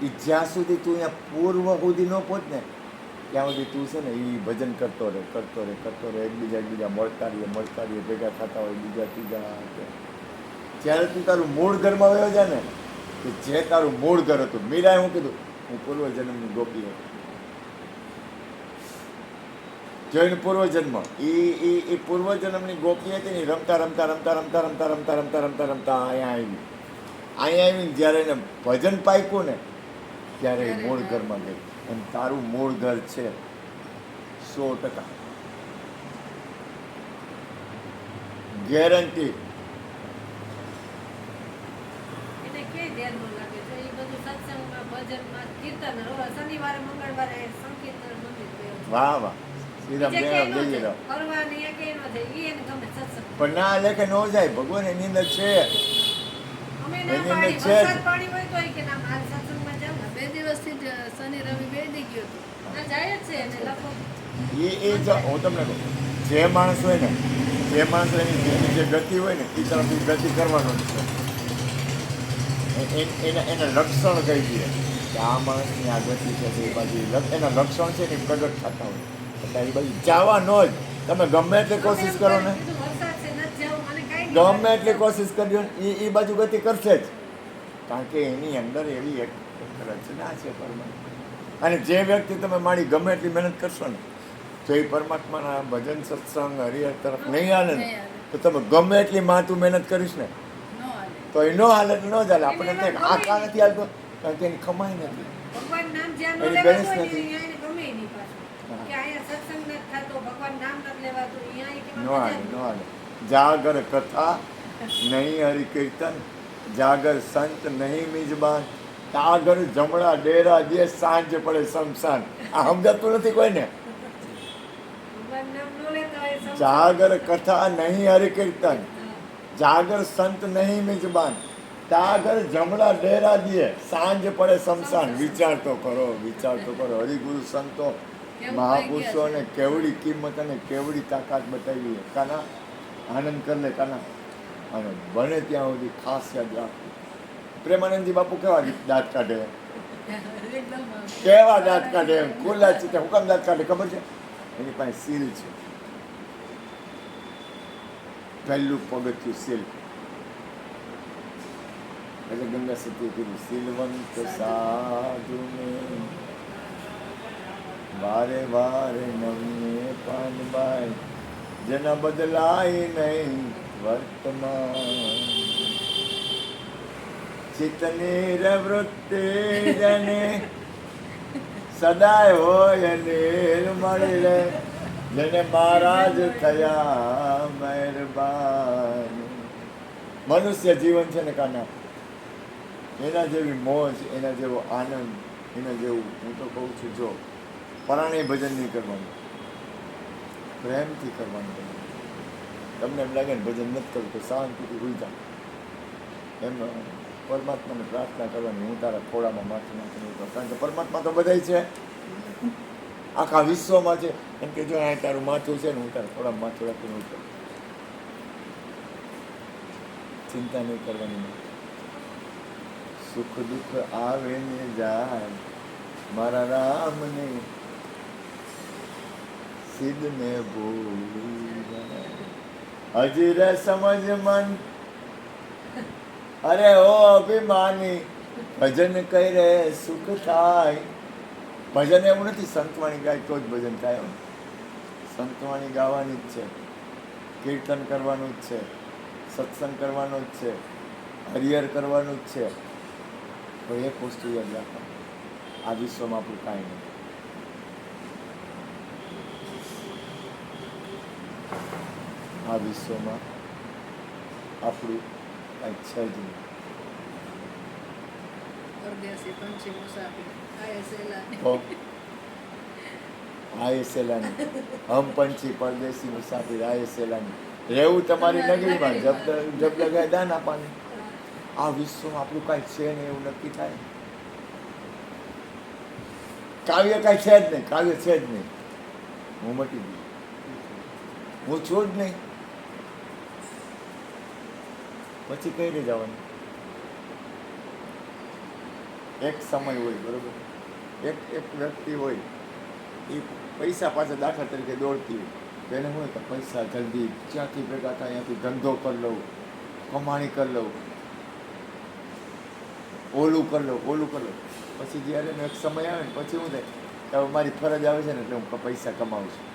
એ જ્યાં સુધી તું અહીંયા પૂર્વ સુધી ન પહોંચ ને ત્યાં સુધી તું છે ને એ ભજન કરતો રહે એકબીજા મળતા રહીએ ભેગા થતા હોય બીજા ત્રીજા. જ્યારે તું તારું મૂળ ઘરમાં વયો જાય ને કે જે તારું મૂળ ઘર હતું, મીરાએ હું કીધું હું પૂર્વજન્મની ગોપી હતી. જોઈને પૂર્વજન્મ એ પૂર્વજન્મની ગોપી હતી ને રમતા અહીંયા આવીને જ્યારે એને ભજન પાક્યું ને ત્યારે એ મૂળ ઘરમાં ગઈ. અને તારું મૂળ ઘર છે 100% ગેરંટી. એને ક્યાંય ધ્યાન ન લાગે તો એ બધું સત્સંગમાં ભજનમાં કીર્તન શનિવારે મંગળવારે સંકીર્તન મંદિર ગયો છે. વાહ વાહ શ્રીરામ બીજે જય ક્યાંય રામ ન જય જાય. રામ. ફરવા ને અહીંયા ક્યાંય ન જાય. ઈ એને ગમે સત્સંગ. પણ ના લેખે ન જાય, ભગવાન એની અંદર છે. અમે ના એની અંદર પાડી છે જ. વરસાદ પાણી હોય તો કે ના મારે સત્સંગમાં જાવ. 2 દિવસથી જ શનિ રવિ બે દી ગયો હતો. ના જાય જ છે એને લગભગ એ જો હું તમને કહું, જે માણસ હોય ને એની જે ગતિ હોય ને એ તરફ ગતિ કરવાનો જ છે. એના લક્ષણ કહી દઈએ કે આ માણસની આ ગતિ છે એ બાજુ એના લક્ષણ છે ને એ પ્રગટ થતા હોય એટલે એ બાજુ જવાનો જ. તમે ગમે એટલી કોશિશ કરો ને, કીધું વરસાદ છે નથી જવું અને કાંઈ ગમે એટલી કોશિશ કરજો ને એ બાજુ ગતિ કરશે જ. કારણ કે એની અંદર એવી એક રચના છે પરમાત્મા. અને જે વ્યક્તિ તમે મારી ગમે એટલી મહેનત કરશો ને જો એ પરમાત્માના ભજન સત્સંગ હરિહર તરફ નહીં હાલે ને તો તમે ગમે એટલી માતું મહેનત કરીશ ને ન હાલે. તો એ ન હાલે તો ન જ હાલે. આપણને એમ થાય કે આ કા નથી હાલતો, કારણ કે એની કમાઈ નથી. ભગવાન નામ જ્યાં ન એની લેવાતું બેલેન્સ હોય ને નથી. અહીંયા એને ગમે ય નહીં પાછું. હા. કે અહીંયા સત્સંગ નથી થતો, ભગવાન નામ નથી લેવાતું, અહીંયા એ ન કેવા હાલે મજા ન હાલે. જાગર કથા નહીં હરિ કીર્તન જાગર સંત નહીં મિજબાન, તાગર જમણા ડેરા જે સાંજ પડે શમશાન. આ સમજાતું નથી કોઈને. ભગવાન નામ ન લેતા હોય સમજાય. જાગર કથા નહીં હરિકીર્તન, જાગર સંત નહીં મિજબાન, તાગર જમણા ડેરા દિયે સાંજ પડે શમશાન. વિચાર તો કરો, વિચાર તો કરો. હરિગુરુ સંતો કેવું મહાપુરુષોને કેવડી કિંમત અને કેવડી તાકાત બતાવી છે. કાના આનંદ કર લે કાના. અને બને ત્યાં સુધી ખાસ યાદ રાખવું. પ્રેમાનંદજી બાપુ કેવા દાંત કાઢે, એકદમ કેવા દાંત કાઢે, ખુલ્લા ચિત્તે હું કામ દાંત કાઢે ખબર છે? એની પાસે સીલ છે. પહેલું પગથિયું સીલ. એટલે ગંગા સતીએ કીધું, સિલવંત સાધુને વારે વારે નવીએ પાનબાઈ, જેના બદલાય નહીં વર્તમાન. ચિત્તની વૃત્તિ જને સદાય હોય નિર્મળ રે, જેને મહારાજ થયા મહેરબાન. મનુષ્ય જીવન છે ને કાના, એના જેવી મોજ, એના જેવો આનંદ, એના જેવું હું તો કહું છું, જો પરાણે ભજન નહીં કરવાનું, પ્રેમથી કરવાનું. તમને એમ લાગે ને ભજન નથી કરવું તો શાંતિથી ભૂલી જાઓ. એમ પરમાત્માને પ્રાર્થના કરવાની, હું તારા ખોળામાં માથું નાખીને ઉતરું. કારણ કે પરમાત્મા તો બધાય છે, આખા વિશ્વમાં છે. એમ કે જો આ તારું માથું છે ને, હું તારા ખોળામાં માથું રાખીને ઉતરું. ચિંતા નહીં કરવાની. સુખ દુઃખ આવે ને જાય, મારા રામને સિદ્ધને ભૂલી જાય. હજી રે સમજ મન, અરે ઓ અભિમાની, ભજન કરે સુખ થાય. ભજન એવું નથી સંતવાણી ગાય તો જ ભજન થાય. સંતવાણી ગાવાની જ છે, કીર્તન કરવાનું જ છે, સત્સંગ કરવાનો જ છે, હરિહર કરવાનું જ છે. પણ એક વસ્તુ યાદ રાખવાનું, આ વિશ્વમાં આપણું કાંઈ નહીં. આ વિશ્વમાં આપણું કાંઈ છે જ નહીં. પરદેશી પંછી મુસાફિર આયે સેલાની. તો આયે સેલાની, હમ પંછી પરદેશી મુસાફિર આયે સેલાની. રહેવું તમારી નગરીમાં, જબ લગાય દાન આપવાની. આ વિશ્વમાં આપણું કાંઈ છે નહીં એવું નક્કી થાય. કાવ્ય કાંઈ છે જ નહીં, કાવ્ય છે જ નહીં. હું મટી ગયું, હું છું જ નહીં. પછી કઈ રીતે જવાનું? એક સમય હોય, બરોબર, એક વ્યક્તિ હોય, એ પૈસા પાછળ દાખલા તરીકે દોડતી હોય, તો એને શું કે પૈસા જલ્દી ક્યાંથી ભેગા થાય, અહીંયાથી ધંધો કરી લઉં, કમાણી કરી લઉં, ઓલું કરી લઉં, ઓલું કરી લઉં. પછી જ્યારે એનો એક સમય આવે ને પછી શું થાય કે હવે મારી ફરજ આવે છે ને એટલે હું પૈસા કમાવું છું.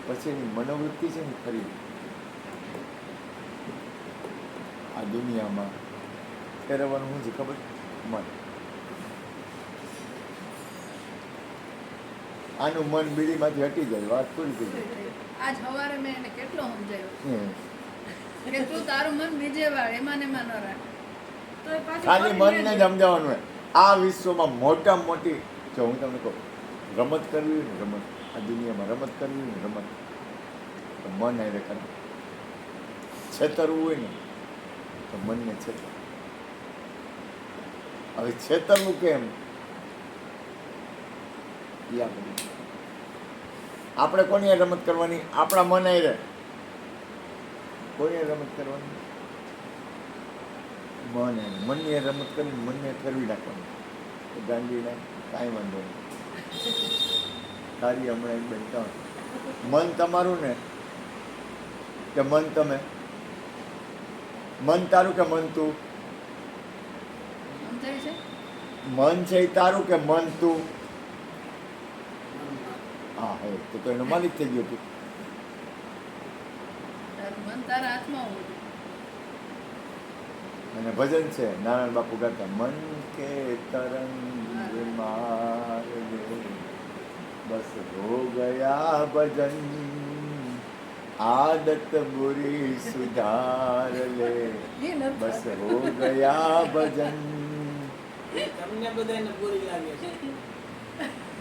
પછી એની મનોવૃત્તિ છે ને ખરી. આ દુનિયામાં ફેરવવાનું શું છે ખબર? મન. આનું મન બીડીમાંથી હટી જાય, વાત પૂરી થઈ જાય. આજ સવારે મેં એને કેટલો સમજાવ્યો હમ. કે તું તારું મન બીજે વાળ એમાં ને એમાં ન રાખ. તો એ પાછું ખાલી ફરી મનને જ જાય. સમજાવવાનું હોય. આ વિશ્વમાં મોટામાં મોટી, જો હું તમને કહું, રમત કરવી હોય ને રમત, આ દુનિયામાં રમત કરવી હોય ને રમત, તો મન હારે કરે. છેતરવું હોય ને તો મનને છેતર. હવે છેતરવું કેમ? એ આપણે કોની હારે રમત કરવાની? આપણા મન હારે. કોની હારે રમત કરવાની? મન હારે. મનની હારે રમત કરીને મનને ફેરવી નાખવાનું. તો ગાંધીને કાંઈ વાંધો નહીં. તારી હમણાં એક બેન કહો, મન તમારું ને કે મન તમે? મન તારું કે મન તું? સમજાય છે? મન છે એ તારું કે મન તું? હા, હે તો એનો માલિક થઈ ગયો તું. તારું મન તારા હાથમાં હોવું જોઈએ. અને ભજન છે નારાયણ બાપુ ગાતા, મન કે તરંગ માર દે, બસ હો ગયા ભજન, आदत बुरी सुधार ले बस हो गया भजन. તમને બધાને પૂરી લાગે છે.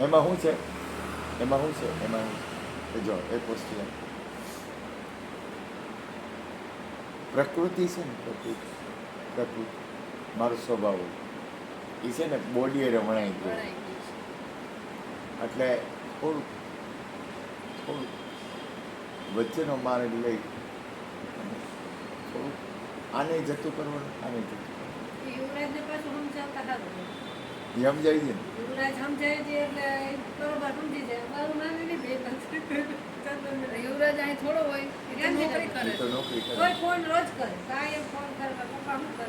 એમાં શું છે એ જો એક વસ્તુ એમ. પ્રકૃતિ છે ને પ્રકૃતિ મારો સ્વભાવ હોય. એ છે ને બોડીએ રમણાઈ ગયો એટલે થોડું વચ્ચેનો માર્ગ લઈ અને થોડું આને જતું કરવાનું આને જતું કરવાનું યુવરાજને પાછું સમજાવતા સારું છે. એ સમજાવી દે ને યુવરાજ સમજાવી દે એટલે એ બરોબર સમજી જાય. અમારું નામ નહીં બે યુવરાજ અહીં થોડો હોય એ તો નોકરી કરે એ તો નોકરી કરે કોઈ ફોન રોજ કરે કાંઈ ફોન કરે પપ્પા શું કરે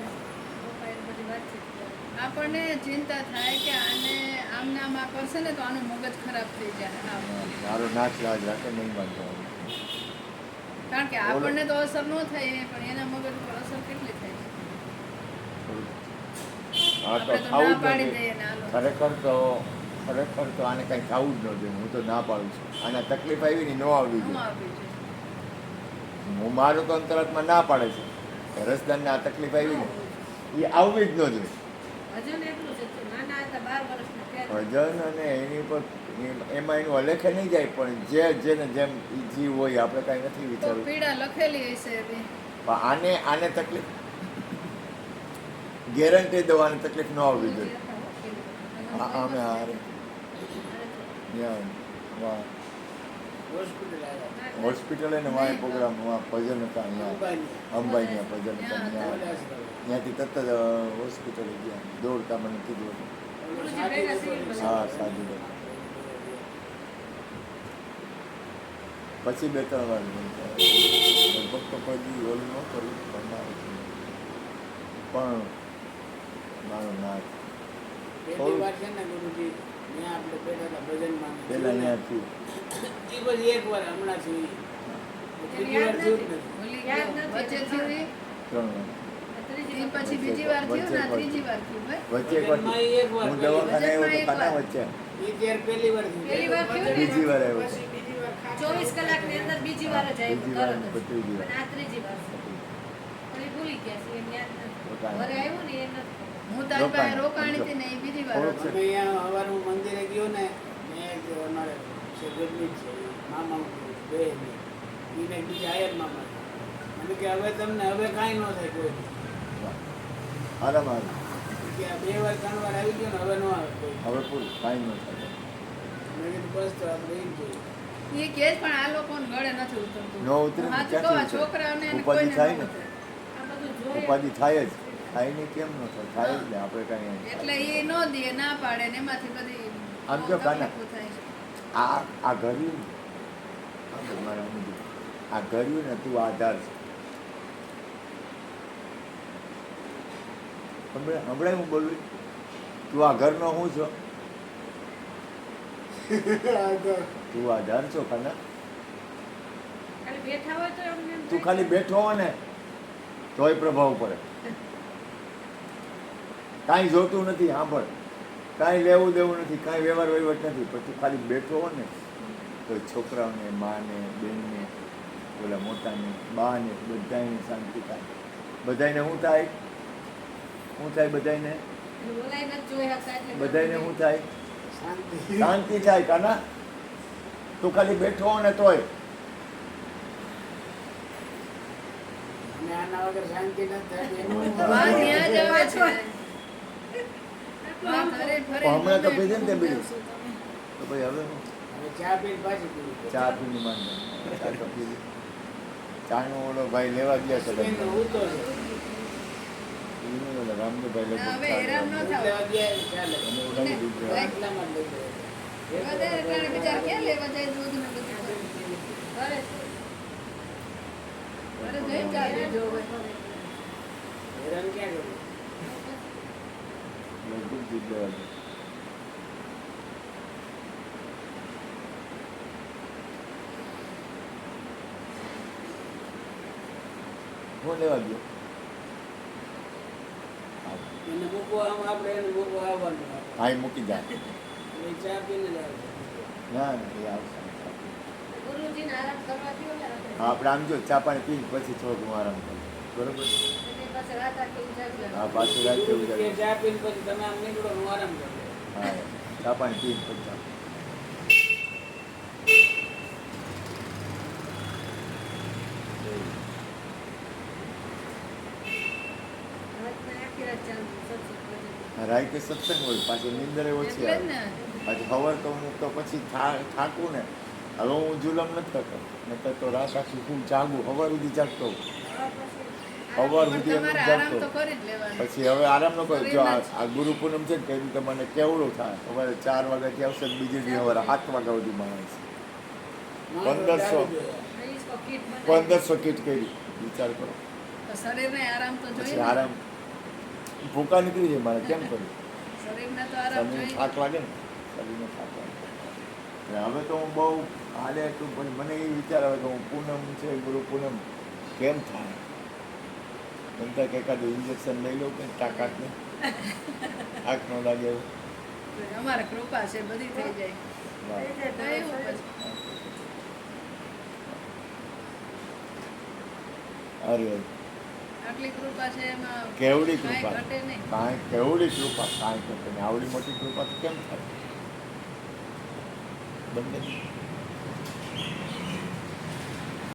પપ્પા એ બધી વાતચીત કરે. આપણને ચિંતા થાય કે આને આમ નામ આ કરશે ને તો આનું મગજ ખરાબ થઈ જાય આમ. મારો નાચ લાજ રાખે નહીં વાંધો આવે. કારણ કે આપણને તો અસર ન થાય પણ એના મગજ પર અસર કેટલી થાય હા તો આપણે તો ખાવું ના જ પાડી નથી. દઈએ ને હાલો. ખરેખર તો આને કંઈ ખાવું જ ન જોઈએ. હું તો ના પાડું છું. આને તકલીફ આવી ને ન આવવી શું જોઈએ. આવ્યું છે હું મારું તો અંતરાત્મા ના પાડે છે કે રસદાનને આ તકલીફ આવી ને એ આવવી જ ન જોઈએ. હજુ એટલું છે તો નાના હતા 12 વર્ષના ત્યારે ભજન અને એની પર એમાં એનું અલેખે નહીં જાય પણ જેને જેમ ઈ જીવ હોય આપણે કાંઈ નથી તો વિચારવું. પીડા લખેલી હશે એવી. પણ આને તકલીફ ગેરંટી દઉં આને તકલીફ ન આવવી જોઈએ. અમે હારે ત્યાં હોસ્પિટલ આવ્યા. હોસ્પિટલ ને વાય પ્રોગ્રામ ભજન હતા અહીંયા અંબાઈ ભજન હતા ત્યાં ત્યાંથી તરત જ હોસ્પિટલે ગયા દોડતા મને કીધું હતું. હા સાજુ પછી 2-3 વાર લગભગ તો કોઈ ઓલું ન કર્યું પણ મારો નાચ પહેલી વાર છે ને ગુરુજી ત્યાં આપણે બેઠા હતા ભજનમાં પહેલાં અહીંયા થયું એ પછી એક વાર હમણાં થી બીજી વાર થયું જ નથી. ભૂલી યાદ ગયો. નથી. વચ્ચે થયું એ? 3 વાર. એ પછી બીજી વાર થયું ને આ ત્રીજી વાર થયું ભાઈ. વચ્ચે એક વાર હું દવાખાને આવ્યો તો ખાના વચ્ચે એ ત્યારે પહેલી વાર થયું. પહેલી વાર થયું ને? બીજી વાર આવ્યો પછી બીજી વાર ખાસ 24 કલાકની અંદર બીજી વાર જ આવ્યું બીજી વાર તરત જ. પછી ત્રીજી વાર. અને આ ત્રીજી વાર છે. પણ એ ભૂલી ગયા છે એમ યાદ નથી. પોતાને. ઘરે આવ્યું ને એ નથી. હું તારી પાસે રોકાણી હતી ને એ બીજી વાર થોડુંક હતી. અમે અહીંયા હવારનું મંદિરે ગયો ને મેં એક અમારે છે ગરમી છે મામા બે એને બીજા આયર મામા મને કે હવે તમને હવે કાંઈ ન થાય કોઈ આરામ આવે કે આ 2 વાર 3 વાર આવી ગયો ને હવે ન આવે કોઈ હવે પૂરું કાંઈ ન થાય. મેં કીધું બસ તો આપણે એ જ જોઈએ. એ કે પણ આ લોકોને ગળે નથી ઉતરતું. ન ઉતરે ને સાચું કહું, આ ક્યાંથી ઉતરે? છોકરાઓને અને ઉપાધિ કોઈને થાય ન ને ઉતરે. આ બધું જોઈએ. ઉપાધિ થાય જ થાય ને કેમ ન થાય થાય જ ને આપણે કાંઈ એટલે એ ન દે ના પાડે ને એમાંથી બધી આમ જો કાના. તકલીફો થાય છે. આ ઘર્યું ને મારે સમજ્યું. આ ઘર્યું ને તું આધાર છે. હમણાં હું બોલું તું આ ઘરનો હું છો તું આધાર છો ખાના. ખાલી બેઠા હોય તો એમને એમ તું થાય. ખાલી બેઠો હો ને તોય પ્રભાવ પડે. કાંઈ જોતું નથી સાંભળ કાંઈ લેવું દેવું નથી કાંઈ વ્યવહાર વહીવટ નથી પણ તું ખાલી બેઠો હો ને તો છોકરાઓને માને બેનને ઓલા મોટાને બાને બધાને શાંતિ થાય. બધાને શું થાય બધાને બોલાય નથી જોઈ શકતા એટલે બધાને શું થાય શાંતિ શાંતિ થાય કાના. તું ખાલી બેઠો હો ને તોય અને આના વગર શાંતિ ન થાય એનું વાહ, ત્યાં જ આવે છે. વાહ, ફરે ફરે હમણાં તો ગમે પીધે ને તે એટલું બીજું. બોલાવશું તમે. તો ભાઈ હવે હું હવે ચા પીને પાછી પીવી. ચા પીને માંડો ચા તો પીધી. ચાનો ઓલો ભાઈ લેવા ગયા છે બેન હું તો છે. ઓલા રામદેવભાઈ ના, લગભગ હવે હેરાન ન થાવ. લેવા ગયા ચાલે. અને ઉડાડી દીધું. એટલામાં જ લઈ જાય. વધારે એટલે બિચારા ક્યાં લેવા જાય દૂધ ને બધું કરે? ઘરે ઘરે જઈને ચાલી જોવે. હેરાન ક્યાં કરું? લગભગ દૂધ લેવા ગયા. હું લેવા ગયો એને મૂકવા આપણે એને મૂકવા આવવાનું ભાઈ મૂકી જાય એટલે ચા પીને જ આવવાનું. ના ના એ આવશે. ગુરુ ગુરુજીને આરામ કરવા દ્યો ને આપણે. હા આપણે આમ જો ચા પાણી પીને પછી થોડુંક હું આરામ કરું બરોબર એની પાસે રાત આખી ઉજાગરા. હા પાછું રાત કેવું કે જાય ચા પીને પછી તમે આમ નીકળો હું આરામ કરો. હા ચા પાણી પીને પછી જાઉં. રાતના આખી રાત ચાલુ સત્સંગ ભજન. રાતે સત્સંગ હોય પાછી નીંદરે ઓછી એટલે જ આવે ને પાછી ખબર તો હું તો પછી થાકું ને હવે હું જુલમ નથી કરતો નહીંતર તો રાત આખી ખૂબ જાગું સવાર સુધી જાગતો હોઉં. સવાર પણ સુધી એમ તમારે જ આરામ તો જાગતો કરી જ લેવાનો પછી હવે આરામ ન કરું જો શરીરમાં જ. આ ગુરુ પૂનમ છે ને કઈ રીતે મને કેવડું થાય સવારે 4 વાગ્યાથી આવશે ને બીજે દિવસે સવારે 7 વાગ્યા સુધી માણસ માણસો 1500. જાગી જોઈએ. રહીશ તો કીટ બનાવી. 1500 કીટ કરી વિચાર કરો તો શરીરને આરામ તો પછી જોઈએ ને. આરામ ભૂકા નીકળી જાય મારે કેમ કરું શરીરને તો આરામ શરીરને જોઈએ થાક લાગે ને શરીરને થાક લાગે એટલે હવે તો હું બહુ હાલે એટલું પણ મને એ વિચાર આવે કે હું પૂનમ છે ગુરુ પૂનમ કેમ થાય એમ થાય કે એકાદું ઇન્જેક્શન લઈ લઉં કે તાકાત નહીં થાક ન લાગે એવું અમારે કૃપા છે બધી થઈ જાય વાહ. થઈ જાય તો તો એવું સરસ. પછી. અરે આટલી કૃપા છે એમાં કેવડી કાંઈ કૃપા ઘટે નહીં કાંઈ કેવડી કૃપા કાંઈ ઘટે નહીં આવડી મોટી કૃપા તો કેમ થાય બંને